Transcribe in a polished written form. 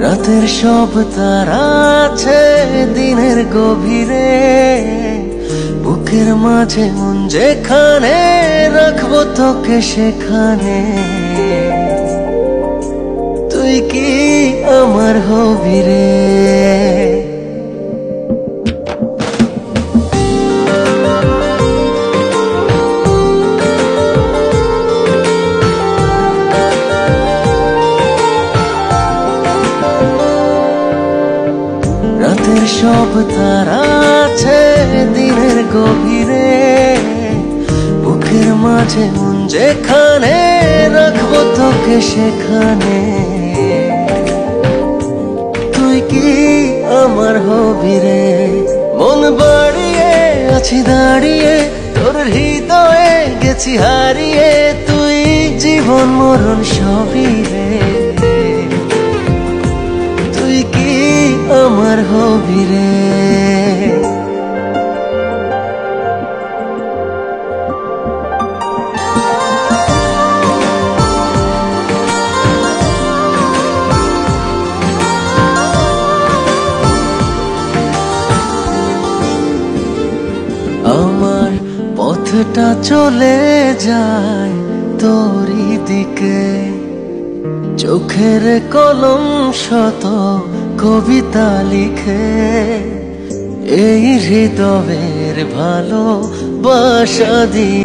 রাতের সব তারা আছে দিনের গভীরে, বুকের মাঝে মন যেখানে রাখবো তোকে সেখানে। তুই কি আমার হবি রে? রাতের সব তারা আছে দিনের গভীরে, বুকের মাঝে মন যেখানে রাখবো তোকে সেখানে। তুই কি আমার হবি রে? মন বাড়িয়ে আছি দাঁড়িয়ে তোর হৃদয়ে গেছি হারিয়ে, তুই জীবন মরণ সবই রে। তুই কি আমার হবি রে? আমার পথটা চলে যায় তোরই দিকে, চোখের কলম শত কবিতা লিখে, এই হৃদয়ের ভালোবাসা দিয়ে।